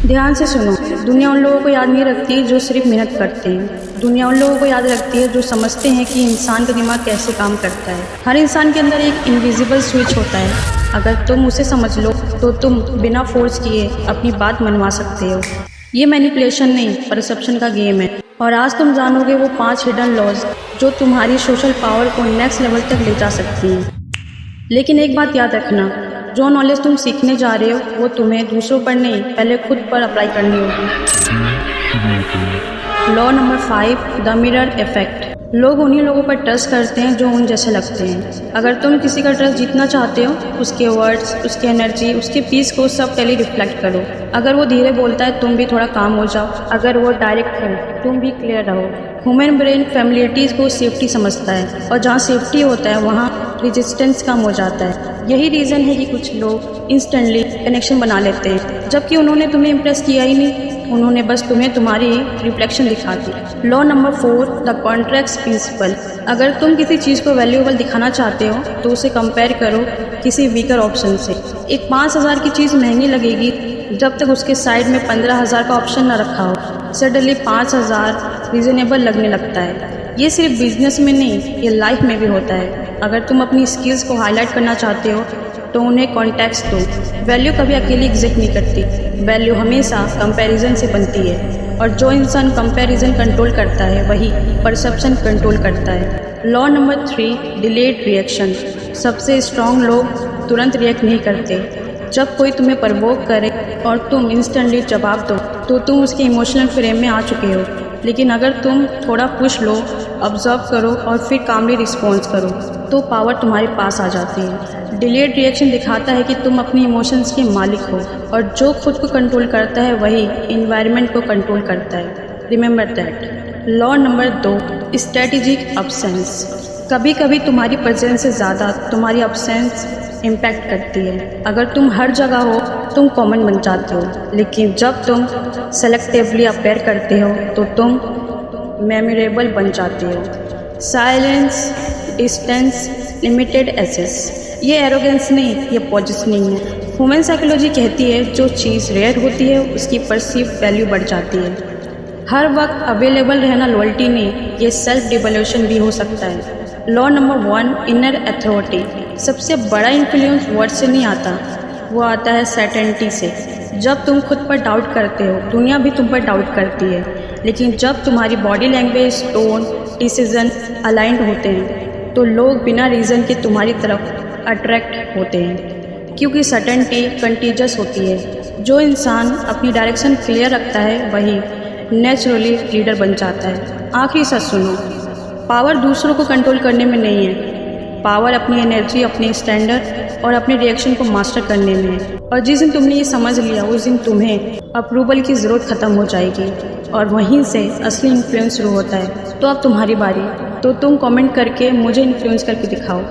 ध्यान से सुनो। दुनिया उन लोगों को याद नहीं रखती जो सिर्फ मेहनत करते हैं। दुनिया उन लोगों को याद रखती है जो समझते हैं कि इंसान का दिमाग कैसे काम करता है। हर इंसान के अंदर एक इनविजिबल स्विच होता है। अगर तुम उसे समझ लो तो तुम बिना फोर्स किए अपनी बात मनवा सकते हो। ये मैनिपुलेशन नहीं, परसेप्शन का गेम है। और आज तुम जानोगे वो 5 हिडन लॉज जो तुम्हारी सोशल पावर को नेक्स्ट लेवल तक ले जा सकती हैं। लेकिन एक बात याद रखना, जो नॉलेज तुम सीखने जा रहे हो वो तुम्हें दूसरों पर नहीं, पहले खुद पर अप्लाई करनी होगी। Law number 5, the mirror effect. लोग उन्हीं लोगों पर ट्रस्ट करते हैं जो उन जैसे लगते हैं। अगर तुम किसी का ट्रस्ट जीतना चाहते हो, उसके वर्ड्स, उसकी एनर्जी, उसके पीस को सब पहले रिफ्लेक्ट करो। अगर वो धीरे बोलता है तुम भी थोड़ा काम हो जाओ। अगर वो डायरेक्ट है तुम भी क्लियर रहो। ह्यूमन ब्रेन फैमिलियरिटीज़ को सेफ्टी समझता है, और जहाँ सेफ्टी होता है वहाँ रेजिस्टेंस कम हो जाता है। यही रीज़न है कि कुछ लोग इंस्टेंटली कनेक्शन बना लेते हैं, जबकि उन्होंने तुम्हें इम्प्रेस किया ही नहीं, उन्होंने बस तुम्हें तुम्हारी रिफ्लेक्शन दिखा दी। Law number 4, the contract principle. अगर तुम किसी चीज़ को वैल्यूएबल दिखाना चाहते हो तो उसे कंपेयर करो किसी वीकर ऑप्शन से। एक 5,000 की चीज़ महंगी लगेगी जब तक उसके साइड में 15,000 का ऑप्शन न रखा हो। सडनली 5,000 रीजनेबल लगने लगता है। ये सिर्फ बिजनेस में नहीं, ये लाइफ में भी होता है। अगर तुम अपनी स्किल्स को हाईलाइट करना चाहते हो तो उन्हें कॉन्टेक्स्ट दो। वैल्यू कभी अकेली एग्जिस्ट नहीं करती, वैल्यू हमेशा कंपैरिजन से बनती है। और जो इंसान कंपैरिजन कंट्रोल करता है वही परसेप्शन कंट्रोल करता है। Law number 3, delayed reaction. सबसे स्ट्रॉन्ग लोग तुरंत रिएक्ट नहीं करते। जब कोई तुम्हें प्रवोक करे और तुम इंस्टेंटली जवाब दो तो तुम उसके इमोशनल फ्रेम में आ चुके हो। लेकिन अगर तुम थोड़ा पुश लो, ऑब्जर्व करो और फिर कामली रिस्पॉन्स करो तो पावर तुम्हारे पास आ जाती है। डिलेड रिएक्शन दिखाता है कि तुम अपनी इमोशंस के मालिक हो, और जो खुद को कंट्रोल करता है वही इन्वायरमेंट को कंट्रोल करता है। Remember that. Law number 2, strategic absence. कभी कभी तुम्हारी प्रेजेंस से ज़्यादा तुम्हारी अब्सेंस इम्पैक्ट करती है। अगर तुम हर जगह हो तुम कॉमन बन जाते हो, लेकिन जब तुम सेलेक्टिवली अपेयर करते हो तो तुम मेमोरेबल बन जाते हो। Silence, distance, limited access. ये एरोगेंस नहीं, ये पोजिशनिंग है। ह्यूमन साइकोलॉजी कहती है जो चीज़ रेयर होती है उसकी परसीव वैल्यू बढ़ जाती है। हर वक्त अवेलेबल रहना लॉयल्टी नहीं, ये सेल्फ डिवोल्यूशन भी हो सकता है। Law number 1, inner authority. सबसे बड़ा इन्फ्लुएंस वर्ड से नहीं आता, वो आता है सर्टेनिटी से। जब तुम खुद पर डाउट करते हो दुनिया भी तुम पर डाउट करती है, लेकिन जब तुम्हारी body language, tone, decision aligned होते हैं तो लोग बिना रीज़न के तुम्हारी तरफ अट्रैक्ट होते हैं, क्योंकि सर्टेनिटी कंटीजियस होती है। जो इंसान अपनी डायरेक्शन क्लियर रखता है वही नेचुरली लीडर बन जाता है। आखिरी सच सुनो, पावर दूसरों को कंट्रोल करने में नहीं है, पावर अपनी एनर्जी, अपने स्टैंडर्ड और अपने रिएक्शन को मास्टर करने में है। और जिस दिन तुमने ये समझ लिया उस दिन तुम्हें अप्रूवल की ज़रूरत ख़त्म हो जाएगी, और वहीं से असली इन्फ्लुएंस शुरू होता है। तो अब तुम्हारी बारी, तो तुम कमेंट करके मुझे इन्फ्लुएंस करके दिखाओ।